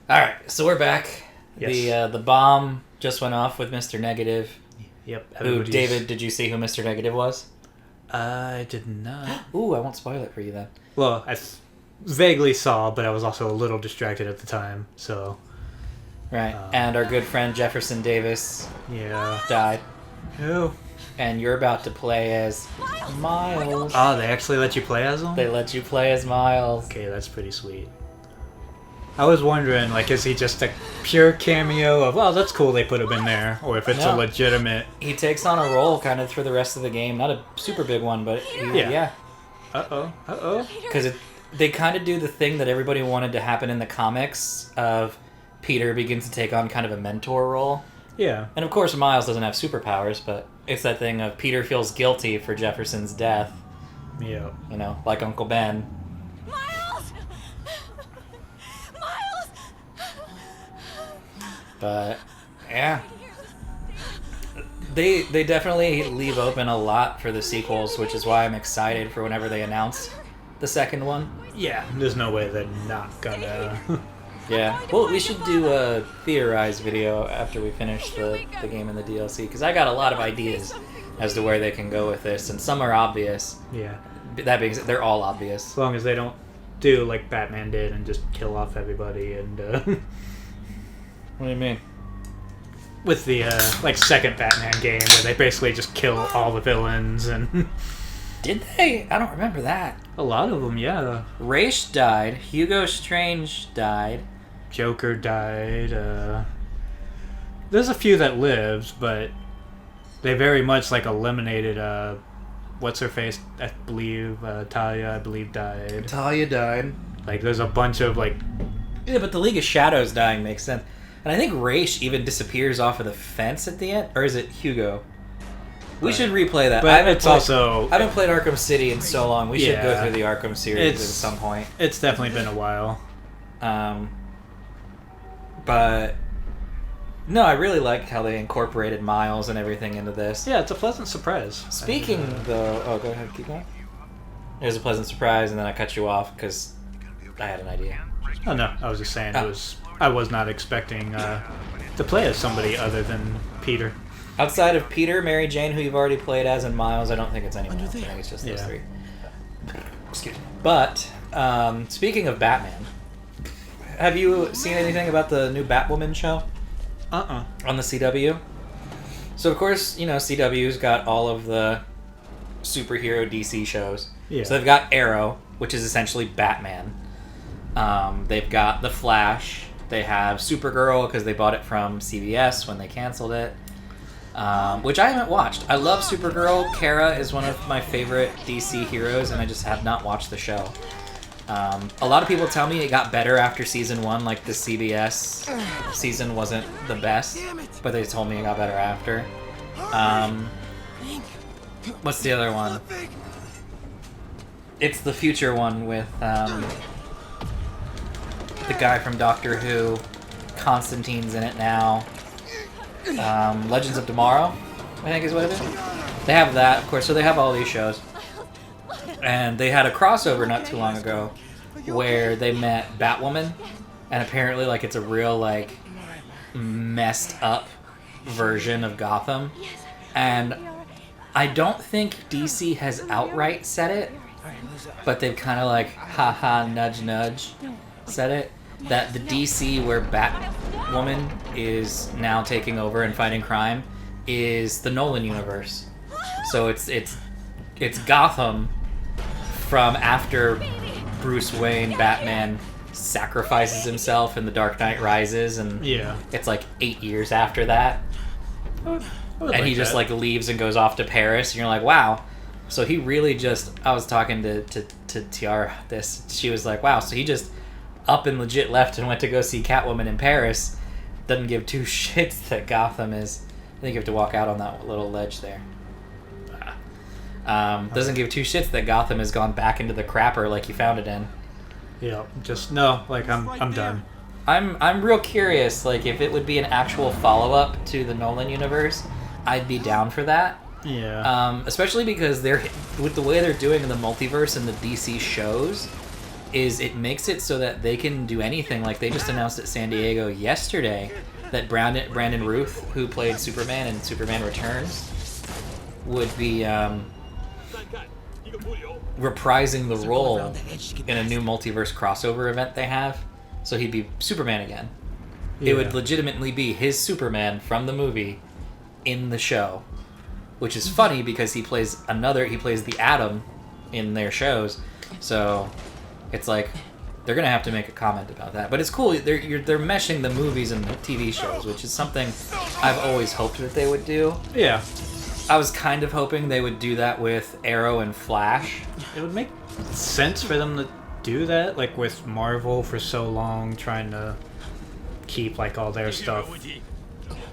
All right, so we're back. Yes. The bomb just went off with Mr. Negative. Yep. Who, David, did you see who Mr. Negative was? I did not. Ooh, I won't spoil it for you then. Well, I vaguely saw, but I was also a little distracted at the time, so... Right, and our good friend Jefferson Davis Yeah. died. Oh. And you're about to play as Miles. Oh, they actually let you play as them? They let you play as Miles. Okay, that's pretty sweet. I was wondering, like, is he just a pure cameo of, oh, that's cool they put him in there, or if it's a No. legitimate... He takes on a role kind of for the rest of the game. Not a super big one, but yeah. Uh-oh, uh-oh. Because they kind of do the thing that everybody wanted to happen in the comics of Peter begins to take on kind of a mentor role. Yeah. And of course, Miles doesn't have superpowers, but it's that thing of Peter feels guilty for Jefferson's death. Yeah. You know, like Uncle Ben. Miles! Miles! But, yeah. They definitely leave open a lot for the sequels, which is why I'm excited for whenever they announce the second one. Yeah, there's no way they're not gonna... Yeah. Well, we should do a theorized video after we finish the game and the DLC, because I got a lot of ideas as to where they can go with this, and some are obvious. yeah. That being said, they're all obvious. As long as they don't do like Batman did and just kill off everybody and... What do you mean? with the, like, second Batman game where they basically just kill all the villains and... Did they? I don't remember that. A lot of them, yeah. Ra's died. Hugo Strange died. Joker died, There's a few that lived, but they very much, like, eliminated, what's-her-face, I believe, Talia, I believe, died. Talia died. Like, there's a bunch of, like... Yeah, but the League of Shadows dying makes sense. And I think Ra's even disappears off of the fence at the end. Or is it Hugo? We should replay that. But I haven't it's played, also... I haven't played Arkham City in so long. We should go Yeah. through the Arkham series It's- at some point. It's definitely been a while. But... No, I really like how they incorporated Miles and everything into this. Yeah, it's a pleasant surprise. Speaking, though... Oh, go ahead. Keep going. It was a pleasant surprise, and then I cut you off because I had an idea. Oh, no, I was just saying Oh. I was not expecting to play as somebody other than Peter. Outside of Peter, Mary Jane, who you've already played as, and Miles, I don't think it's anyone else. I think it's just those Yeah. three. Excuse me. But, speaking of Batman, have you seen anything about the new Batwoman show on the CW? So, of course, you know, CW's got all of the superhero DC shows. Yeah. So they've got Arrow, which is essentially Batman. They've got The Flash. They have Supergirl, because they bought it from CBS when they canceled it. Which I haven't watched. I love Supergirl. Kara is one of my favorite DC heroes, and I just have not watched the show. A lot of people tell me it got better after season 1, like the CBS season wasn't the best, but they told me it got better after. What's the other one? It's the future one with the guy from Doctor Who. Constantine's in it now. Legends of Tomorrow, I think is what it is. They have that, of course, so they have all these shows. And they had a crossover not too long ago where they met Batwoman, and apparently, like, it's a real, like, messed up version of Gotham. And I don't think DC has outright said it, but they've kind of, like, haha, nudge, nudge, said it. That the DC where Batwoman is now taking over and fighting crime is the Nolan universe. So it's Gotham from after Bruce Wayne, Batman, sacrifices himself in The Dark Knight Rises, and Yeah. it's like 8 years after that. And he just like leaves and goes off to Paris, and you're like, wow. So he really just... I was talking to Tiara this. She was like, wow, so he just up and legit left and went to go see Catwoman in Paris. Doesn't give two shits that Gotham is... I think you have to walk out on that little ledge there. Doesn't give two shits that Gotham has gone back into the crapper like you found it in. Yeah, just, no, like, I'm done. I'm real curious, like, if it would be an actual follow-up to the Nolan universe, I'd be down for that. Yeah. Especially because they're, with the way they're doing the multiverse and the DC shows, is it makes it so that they can do anything. Like they just announced at San Diego yesterday that Brandon Routh, who played Superman in Superman Returns, would be reprising the role in a new multiverse crossover event they have. So he'd be Superman again. Yeah. It would legitimately be his Superman from the movie in the show, which is funny because he plays the Atom in their shows. So it's like they're gonna have to make a comment about that. But it's cool. They're meshing the movies and the TV shows, which is something I've always hoped that they would do. Yeah. I was kind of hoping they would do that with Arrow and Flash. It would make sense for them to do that, like with Marvel for so long, trying to keep like all their stuff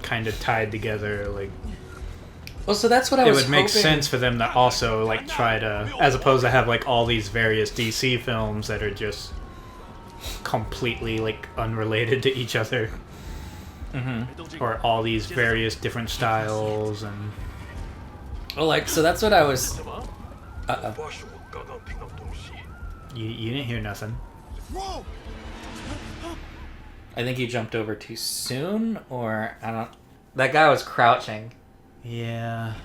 kind of tied together. Like, well, so that's what I it was would make hoping. sense for them to also like try to, as opposed to have like all these various DC films that are just completely like unrelated to each other, or all these various different styles and. Well, like, so that's what I was. You didn't hear nothing. I think you jumped over too soon, or I don't. That guy was crouching. Yeah.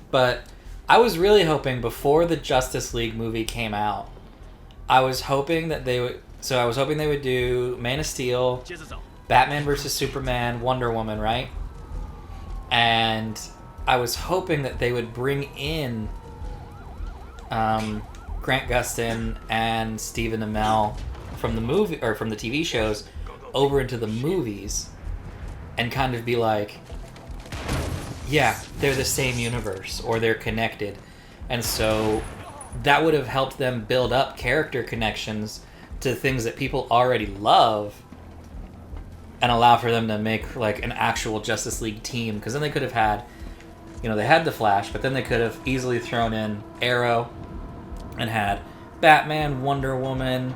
But I was really hoping before the Justice League movie came out, I was hoping that they would. So I was hoping they would do Man of Steel, Batman vs Superman, Wonder Woman, right? And I was hoping that they would bring in Grant Gustin and Stephen Amell from the movie or from the TV shows over into the movies, and kind of be like, yeah, they're the same universe or they're connected, and so that would have helped them build up character connections to things that people already love, and allow for them to make like an actual Justice League team. Because then they could have had, they had the Flash, but then they could have easily thrown in Arrow and had Batman, Wonder Woman,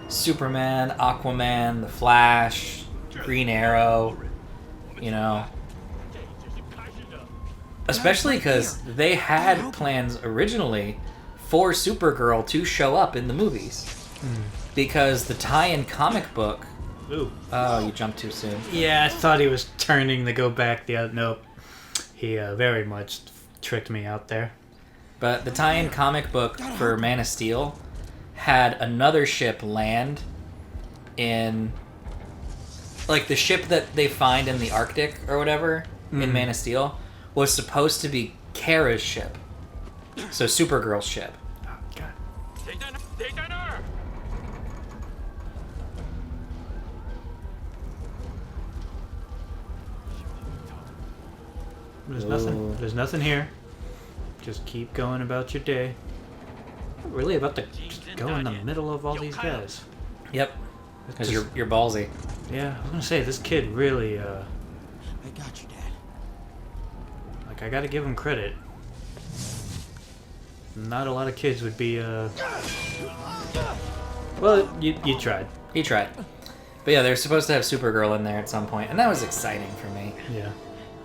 Superman, Aquaman, the Flash, Green Arrow, especially because they had plans originally for Supergirl to show up in the movies, because the tie-in comic book. Ooh. Oh, you jumped too soon. Yeah, I thought he was turning to go back the other. Nope. He very much tricked me out there. But the tie-in comic book for Man of Steel had another ship land in, like, the ship that they find in the Arctic or whatever in Man of Steel was supposed to be Kara's ship. So Supergirl's ship. Oh, God. There's nothing. Ooh. There's nothing here. Just keep going about your day. I'm really about to just go in the middle of all these guys. Yep. Because you're ballsy. Yeah, I was gonna say this kid really. I got you, Dad. Like, I gotta give him credit. Not a lot of kids would be. Well, you tried. He tried. But yeah, they're supposed to have Supergirl in there at some point, and that was exciting for me. Yeah.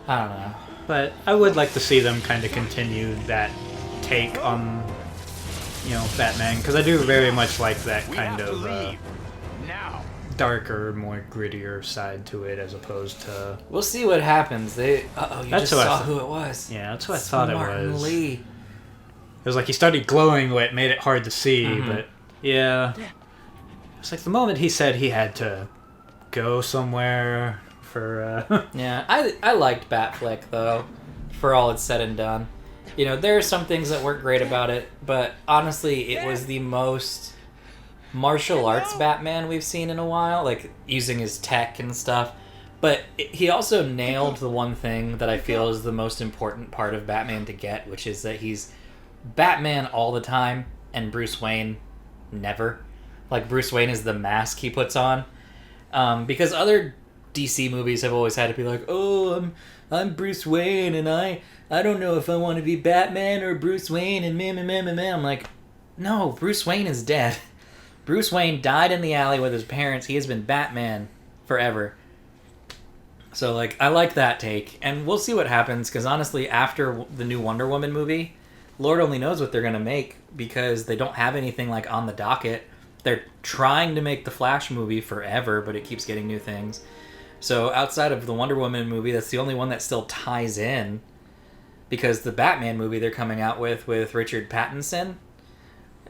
I don't know. But I would like to see them kind of continue that take on, Batman, because I do very much like that kind of darker, more grittier side to it, as opposed to. We'll see what happens. You That's just what I saw thought. who it was. Yeah, that's what I thought it Martin was. Lee. It was like he started glowing, what made it hard to see, but yeah. It's like the moment he said he had to go somewhere for. Yeah, I liked Batfleck, though, for all it's said and done. There are some things that weren't great about it, but honestly, it was the most martial arts Batman we've seen in a while, like using his tech and stuff. But he also nailed the one thing that I feel is the most important part of Batman to get, which is that he's Batman all the time and Bruce Wayne never. Like, Bruce Wayne is the mask he puts on. Because other DC movies have always had to be like, oh, I'm Bruce Wayne, and I don't know if I want to be Batman or Bruce Wayne, and meh. I'm like, no, Bruce Wayne is dead. Bruce Wayne died in the alley with his parents. He has been Batman forever. So, like, I like that take. And we'll see what happens, because honestly, after the new Wonder Woman movie, Lord only knows what they're going to make because they don't have anything like on the docket. They're trying to make the Flash movie forever, but it keeps getting new things. So outside of the Wonder Woman movie, that's the only one that still ties in, because the Batman movie they're coming out with Richard Pattinson,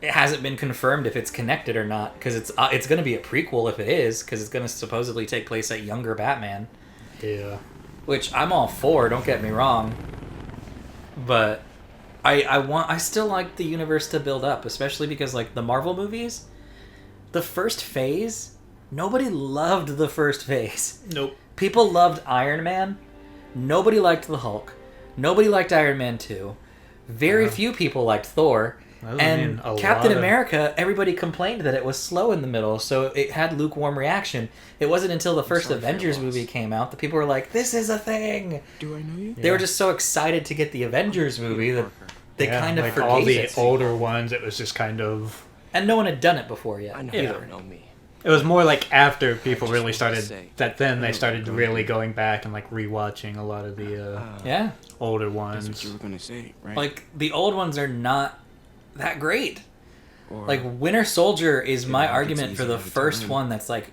it hasn't been confirmed if it's connected or not, because it's going to be a prequel if it is, because it's going to supposedly take place at younger Batman. Yeah. Which I'm all for, don't get me wrong. But I still like the universe to build up, especially because like the Marvel movies, the first phase, nobody loved the first phase. Nope. People loved Iron Man. Nobody liked the Hulk. Nobody liked Iron Man 2. Very few people liked Thor. And Captain America, everybody complained that it was slow in the middle, so it had lukewarm reaction. It wasn't until the first Avengers movie came out that people were like, this is a thing! Do I know you? They were just so excited to get the Avengers movie that they kind of like forgave all the it. older ones, it was just kind of... And no one had done it before yet, I know either. you know me. It was more like after people just really wanted to started... say, That then they I know started what you're really going going back and like rewatching a lot of the Yeah. older That's ones. what you were gonna say, right? Like, the old ones are not that great. Or Like, Winter Soldier is my like, it's argument for easy the all the first time. one that's, like,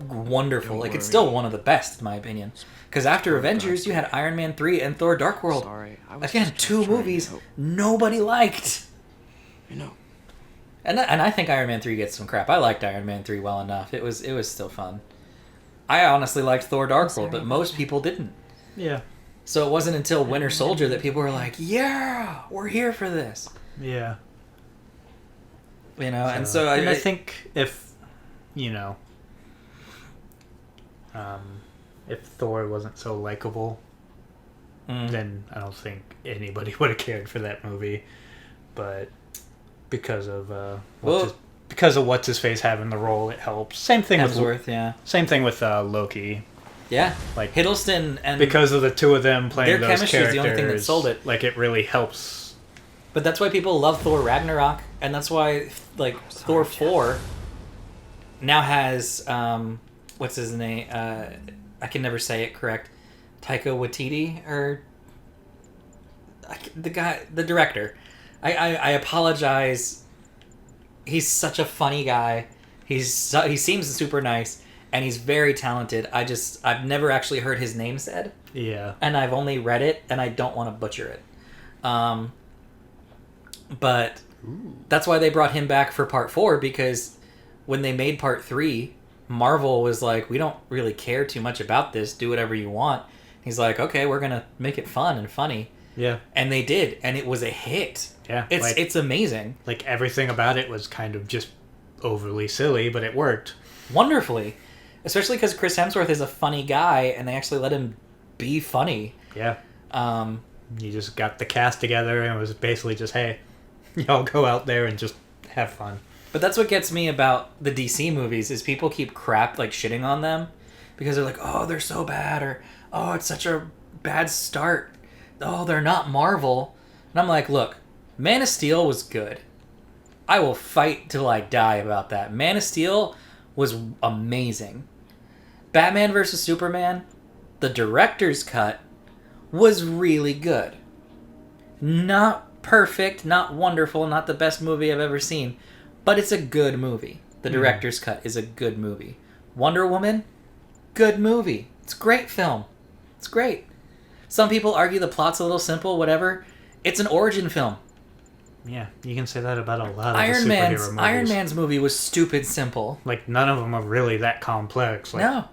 wonderful. Don't Like, it's worry. still one of the best, in my opinion. Because after Avengers, you had Iron Man 3 and Thor Dark World. sorry, I was Again, just two trying to movies help. nobody liked. You know. And I think Iron Man 3 gets some crap. I liked Iron Man 3 well enough. It was still fun. I honestly liked Thor Dark World, but most people didn't. Yeah. So it wasn't until Winter Soldier that people were like, yeah, we're here for this. Yeah. You know, and so I think if, if Thor wasn't so likable, then I don't think anybody would have cared for that movie. But because of what's his face having the role, it helps. Same thing Hemsworth, yeah. with Loki. Yeah. Like Hiddleston and... because of the two of them playing their those chemistry is characters, the only thing that sold it. Like it really helps. But that's why people love Thor Ragnarok, and that's why, like, Thor 4 now has, what's his name? I can never say it correct. Taika Waititi, or... the director. I apologize. He's such a funny guy. He seems super nice, and he's very talented. I've never actually heard his name said. Yeah. And I've only read it, and I don't want to butcher it. But that's why they brought him back for part 4, because when they made part 3, Marvel was like, we don't really care too much about this. Do whatever you want. He's like, okay, we're going to make it fun and funny. Yeah. And they did, and it was a hit. Yeah. It's amazing. Like everything about it was kind of just overly silly, but it worked. Wonderfully. Especially because Chris Hemsworth is a funny guy, and they actually let him be funny. Yeah. You just got the cast together, and it was basically just, hey, y'all go out there and just have fun. But that's what gets me about the DC movies, is people keep shitting on them, because they're like, oh, they're so bad, or, oh, it's such a bad start. Oh, they're not Marvel. And I'm like, look, Man of Steel was good. I will fight till I die about that. Man of Steel was amazing. Batman vs. Superman, the director's cut, was really good. Not perfect, not wonderful, not the best movie I've ever seen, but it's a good movie. The director's cut is a good movie. Wonder Woman, good movie. It's a great film. It's great. Some people argue the plot's a little simple, whatever. It's an origin film. Yeah, you can say that about a lot of Iron the superhero movies. Iron Man's movie was stupid simple. Like, none of them are really that complex. Like, No.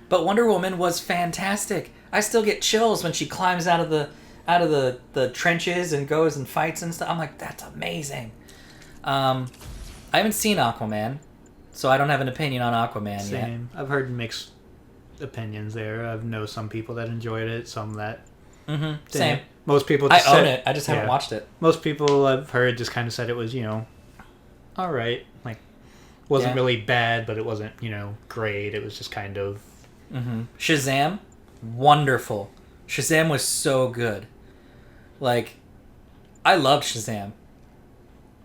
But Wonder Woman was fantastic. I still get chills when she climbs out of the trenches and goes and fights and stuff. I'm like, that's amazing. I haven't seen Aquaman, so I don't have an opinion on Aquaman yet. Same. I've heard mixed opinions there. I know some people that enjoyed it, some that Mm-hmm. didn't. Same. Most people I just own said, it. I just haven't yeah. watched it. Most people I've heard just kind of said it was, all right. Like, wasn't Yeah. really bad, but it wasn't, great. It was just kind of... Mm-hmm. Shazam, wonderful. Shazam was so good. Like, I loved Shazam.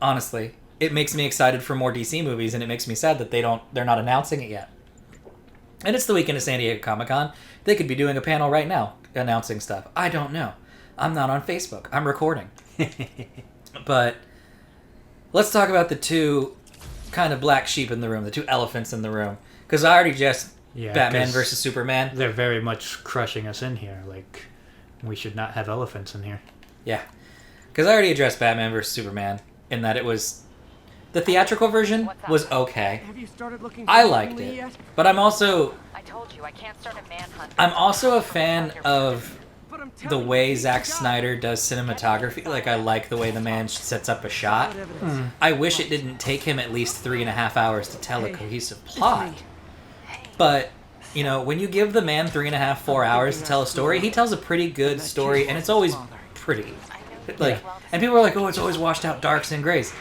Honestly, it makes me excited for more DC movies, and it makes me sad that they're not announcing it yet. And it's the weekend of San Diego Comic-Con. They could be doing a panel right now announcing stuff. I don't know. I'm not on Facebook. I'm recording. But let's talk about the two kind of black sheep in the room, the two elephants in the room. Because I already just Yeah, Batman 'cause versus Superman. They're very much crushing us in here. Like, we should not have elephants in here. Yeah. Because I already addressed Batman versus Superman in that it was... The theatrical version was okay. Have you started looking I for liked Lee it. yet? But I'm also... I told you I can't start a manhunt. I'm also a fan of But I'm the telling way you, Zack you got Snyder does cinematography. Like, I like the way the man sets up a shot. it. Evidence. I wish it didn't take him at least 3.5 hours to tell a Hey, cohesive it's plot. me. But, you know, when you give the man 3.5, 4 hours to tell a story, he tells a pretty good story, and it's always pretty. Like, and people are like, oh, it's always washed out darks and grays.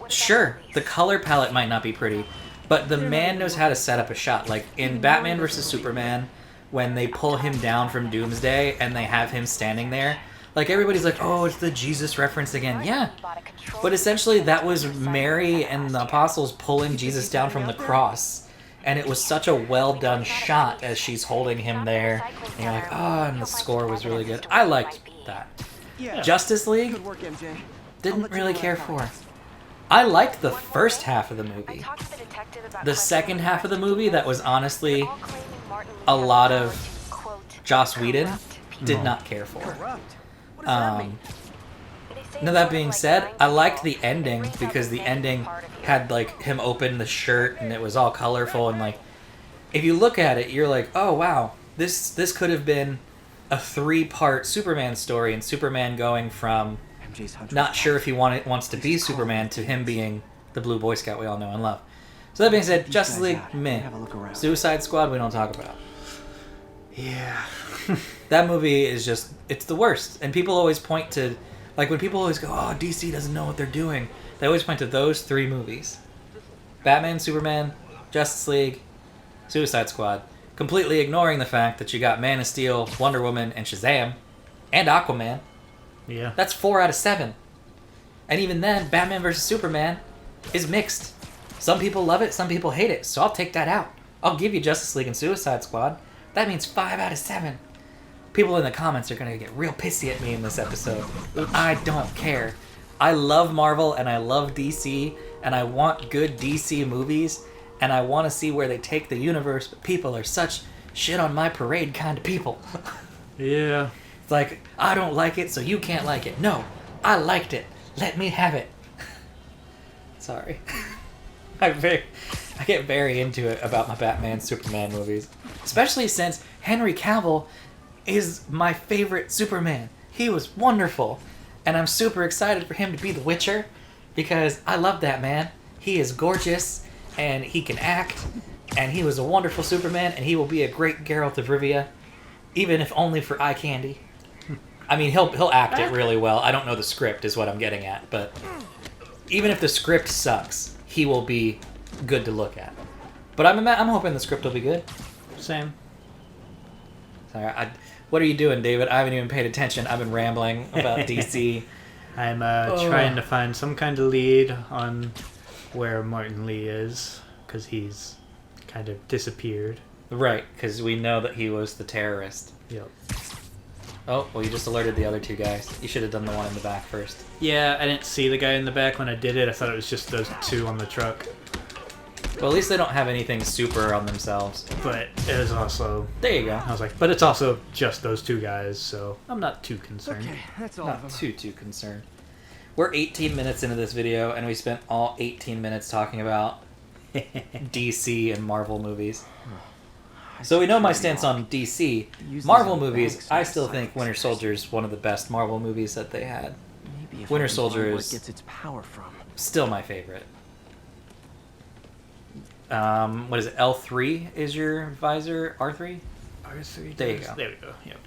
Sure, the color palette might not be pretty, but the man knows how to set up a shot. Like, in Batman vs. Superman, when they pull him down from Doomsday and they have him standing there, like, everybody's like, oh, it's the Jesus reference again. Yeah, but essentially that was Mary and the apostles pulling Jesus down from the cross. And it was such a well-done shot as she's holding him there. And you're like, oh, and the score was really good. I liked that. Yeah. Justice League, Good work, MJ. I'll didn't let you really know care how it for. goes. I liked the first half of the movie. The second half of the movie, that was honestly a lot of Joss Whedon, did not care for. Corrupt. What does that mean? Now that being said, I liked the ending because the ending had like him open the shirt and it was all colorful and like if you look at it, you're like, oh wow, this could have been a 3-part Superman story and Superman going from MJ's hunch not was sure if he wants to be Superman to him being the blue Boy Scout we all know and love. So that being said, These Justice guys League, out. meh. Have a look around. Suicide Squad, we don't talk about. Yeah. That movie is just, it's the worst. And people always point to, like when people always go, oh, DC doesn't know what they're doing, they always point to those 3 movies. Batman, Superman, Justice League, Suicide Squad. Completely ignoring the fact that you got Man of Steel, Wonder Woman, and Shazam, and Aquaman. Yeah. That's 4 out of 7. And even then, Batman vs. Superman is mixed. Some people love it, some people hate it, so I'll take that out. I'll give you Justice League and Suicide Squad. That means 5 out of 7. People in the comments are going to get real pissy at me in this episode. I don't care. I love Marvel and I love DC, and I want good DC movies, and I want to see where they take the universe, but people are such shit on my parade kind of people. Yeah. It's like, I don't like it, so you can't like it. No, I liked it. Let me have it. Sorry. I get very into it about my Batman Superman movies. Especially since Henry Cavill is my favorite Superman. He was wonderful. And I'm super excited for him to be the Witcher because I love that man. He is gorgeous and he can act. And he was a wonderful Superman and he will be a great Geralt of Rivia. Even if only for eye candy. I mean, he'll act it really well. I don't know the script is what I'm getting at. But even if the script sucks, he will be good to look at. But I'm hoping the script will be good. Same. Sorry, what are you doing, David? I haven't even paid attention. I've been rambling about DC. I'm trying to find some kind of lead on where Martin Lee is, because he's kind of disappeared. Right, because we know that he was the terrorist. Yep. Oh, well, you just alerted the other 2 guys. You should have done the one in the back first. Yeah, I didn't see the guy in the back when I did it. I thought it was just those 2 on the truck. Well, at least they don't have anything super on themselves. But it was also... There you go. I was like, but it's also just those 2 guys, so I'm not too concerned. Okay, that's all of Not them. too concerned. We're 18 minutes into this video, and we spent all 18 minutes talking about DC and Marvel movies. So we know my stance on DC. Marvel movies, I still think Winter Soldier is one of the best Marvel movies that they had. Maybe if Winter I can Soldier find where is- it gets its power from. Still my favorite. What is it? L3 is your visor? R3? R3 There you does- go. There we go, yep.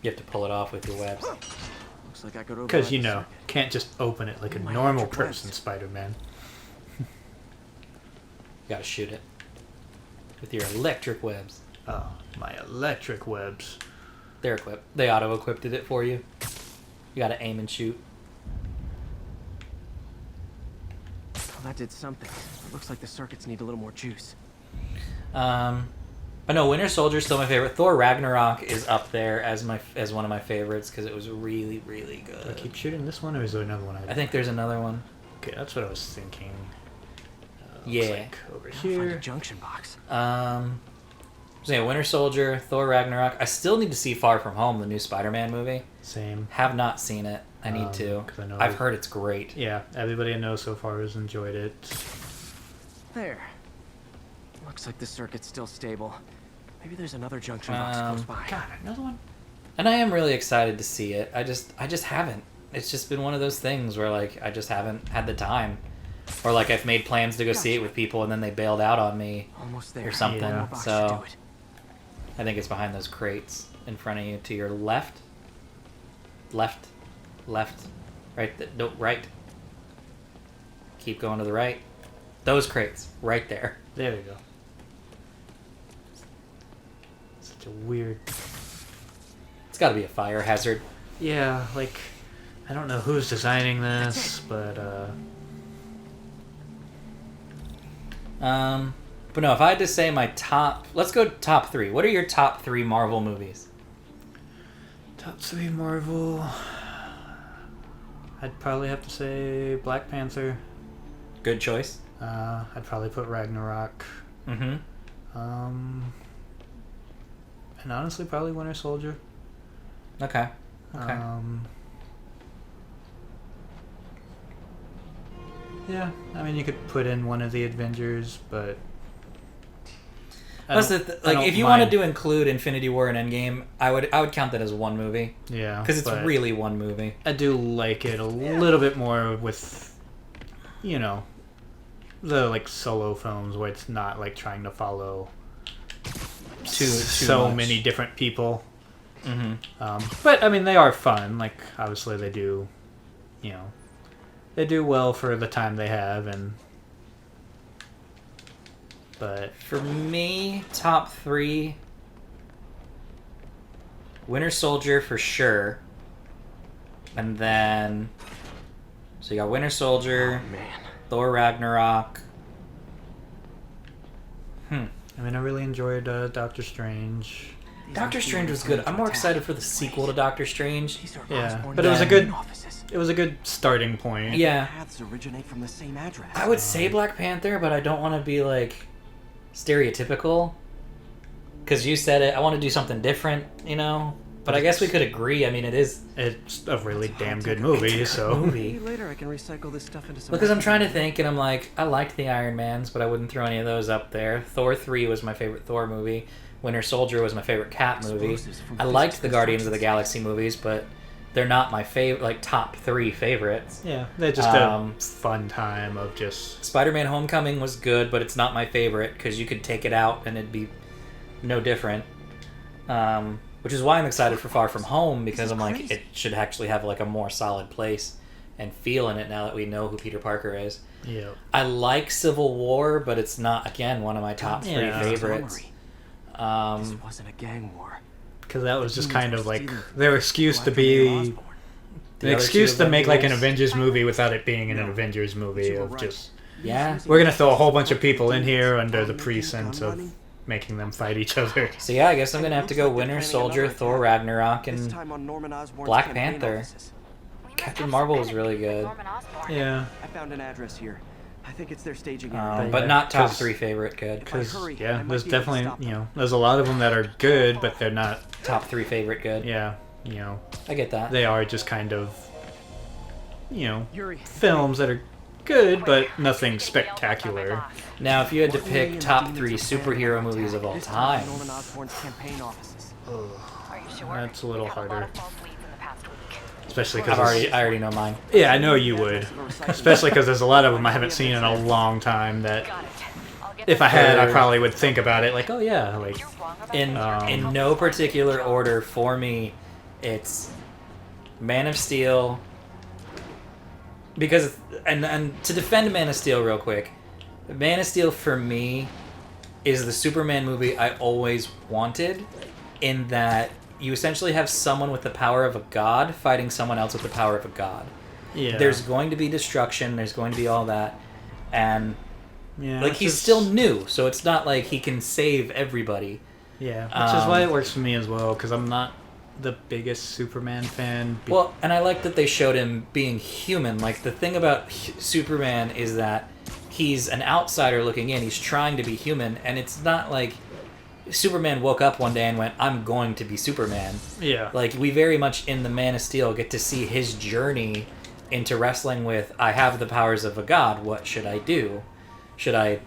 You have to pull it off with your webs. Looks like I could Because, you override know, the circuit. can't just open it like a My normal electric person, webs. Spider-Man. You gotta shoot it. With your electric webs. Oh, my electric webs. They're equipped. They auto-equipped it for you. You gotta aim and shoot. Well, that did something. Looks like the circuits need a little more juice. I know Winter Soldier's still my favorite. Thor Ragnarok is up there as one of my favorites because it was really, really Do I good. keep shooting this one, or is there another one? I think there's another one. Okay, that's what I was thinking. Looks Yeah. like over Gotta find a here. junction box. So yeah, Winter Soldier, Thor Ragnarok. I still need to see Far From Home, the new Spider-Man movie. Same. Have not seen it. I need to. 'Cause I know I've heard it's great. Yeah, everybody I know so far has enjoyed it. There. Looks like the circuit's still stable. Maybe there's another junction box close by. God, another one. And I am really excited to see it. I just haven't. It's just been one of those things where like I just haven't had the time. Or like I've made plans to go see it with people and then they bailed out on me. Almost there. Or something, One more box so- should do it. I think it's behind those crates in front of you to your left. Left. Right. No, right. Keep going to the right. Those crates. Right there. There we go. Such a weird. It's got to be a fire hazard. Yeah, like I don't know who's designing this, but But no, if I had to say my top... Let's go top 3. What are your top 3 Marvel movies? top 3 Marvel. I'd probably have to say Black Panther. Good choice. I'd probably put Ragnarok. Mm-hmm. And honestly, probably Winter Soldier. Okay. Okay. Yeah, I mean, you could put in one of the Avengers, but Plus, I like, don't if you mind. wanted to include Infinity War and Endgame, I would count that as one movie Yeah, because it's but really one movie. I do like it a little bit more with, you know, the like solo films where it's not like trying to follow Too so much. many different people. Mm-hmm. But I mean, they are fun. Like, obviously, they do, you know, they do well for the time they have, and but For me, top 3. Winter Soldier for sure, and then so you got Winter Soldier, Oh, man. Thor Ragnarok. I mean, I really enjoyed Doctor Strange. These Doctor must be Strange where was it's good. going I'm to more attack. excited for the sequel to Doctor Strange. These are Yeah, Osborn but it was a Diamond good- offices. It was a good starting point. Yeah, Paths originate from the same address. I would say Black Panther, but I don't want to be like stereotypical. Because you said it, I want to do something different, you know. But I guess we could agree. I mean, it is It's a really damn good movie, so movie. Maybe later I can recycle this stuff into some. Because I'm trying to think, and I'm like, I liked the Iron Mans, but I wouldn't throw any of those up there. Thor 3 was my favorite Thor movie. Winter Soldier was my favorite Cat movie. Explosives from I liked physics the Guardians of the constructions. Galaxy movies, but they're not my favorite, like top 3 favorites. yeah, they just Um, a fun time of just Spider-Man: Homecoming was good, but it's not my favorite because you could take it out and it'd be no different. Which is why I'm excited for Far From Home because I'm like, crazy. it should actually have like a more solid place and feel in it now that we know who Peter Parker is. yeah. I like Civil War, but it's not, again, one of my top 3 Yeah. favorites. This wasn't a gang war. Because that was just Humans kind were of like stealing their excuse Black to and be Osborn. The an other excuse two to make like an Avengers. Avengers movie without it being an No, Avengers movie you were of right. just Yeah. Using we're gonna the throw a whole bunch force of people in to here gun under the running, pretense gun of running. making them fight each other. So yeah, I guess I'm going to have to go Looks like Winter they're planning Soldier, another Thor attack. Ragnarok, This and time on Norman Osborn's Black campaign Panther. offices. We might Captain have Marvel some was really enemies with good. Norman Osborn. Yeah, I found an address here. I think it's their staging area. But but yeah, not top 'cause- 3 favorite good. because hurry, I yeah, might there's be able to definitely stop them. there's a lot of them that are good, but they're not. Top 3 favorite good. Yeah, I get that. they are just kind of Yuri, films that are good, but nothing Getting yelled at by my spectacular. boss. Now, if you had to what million pick top demons 3 are planning superhero an movies attack? of all This time, on Norman Osborn's campaign offices. Are you sure? That's a little We've had harder. A lot of false leads in the past week. Especially I because already know mine. yeah, I know you would. Especially because there's a lot of them I haven't seen in a long time that Got it. I'll get if I this had, I For- probably would think about it. Like, oh yeah, like You're wrong about In the in no particular order for me, it's Man of Steel. Because and to defend Man of Steel real quick, Man of Steel for me is the Superman movie I always wanted, in that you essentially have someone with the power of a god fighting someone else with the power of a god. yeah, There's going to be destruction. There's going to be all that, and yeah, like it's he's just- still new, so it's not like he can save everybody. Yeah, which is why it works for me as well, because I'm not the biggest Superman fan. Well, and I like that they showed him being human. Like, the thing about Superman is that he's an outsider looking in. He's trying to be human, and it's not like Superman woke up one day and went, I'm going to be Superman. Yeah. Like, we very much in the Man of Steel get to see his journey into wrestling with, I have the powers of a god, what should I do? Should I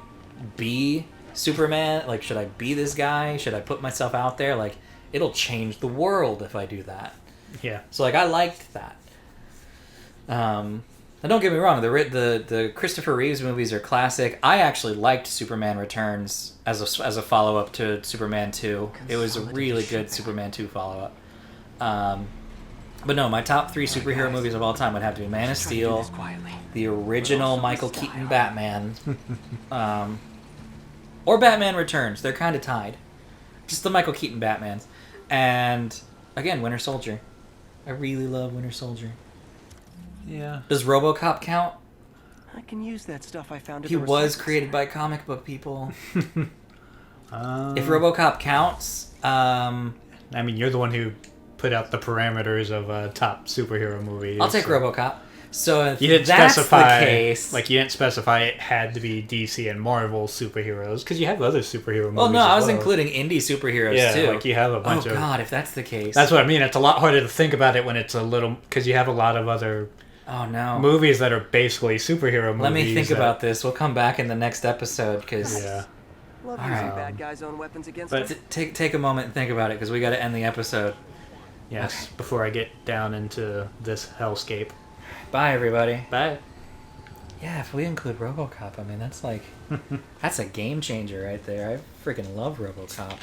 be Superman? Like, should I be this guy? Should I put myself out there? Like, it'll change the world if I do that. Yeah. So, like, I liked that. And don't get me wrong, the Christopher Reeves movies are classic. I actually liked Superman Returns as a follow-up to Superman 2. It was a really good Superman 2 follow-up. But no, my top 3 superhero movies of all time would have to be Man of Steel, the original Michael Keaton Batman, or Batman Returns. They're kind of tied. Just the Michael Keaton Batmans. And, again, Winter Soldier. I really love Winter Soldier. Yeah. Does RoboCop count? I can use that stuff I found at He the was recycle created center. by comic book people. If RoboCop counts, I mean, you're the one who put out the parameters of top superhero movies. I'll take so- RoboCop. So if You didn't that's specify, the case, like you didn't specify it had to be DC and Marvel superheroes because you have other superhero movies. well, no, as I was well. including indie superheroes Yeah, too. like you have a bunch oh of. God, if that's the case, That's what I mean. It's a lot harder to think about it when it's a little because you have a lot of other oh no. movies that are basically superhero movies. Let me think that- about this. We'll come back in the next episode because Yeah. Love All using right. bad guys' own weapons against But- them. take a moment and think about it because we got to end the episode. Yes. Before I get down into this hellscape. Bye, everybody. Bye. Yeah, if we include RoboCop, I mean that's like that's a game changer right there. I freaking love RoboCop.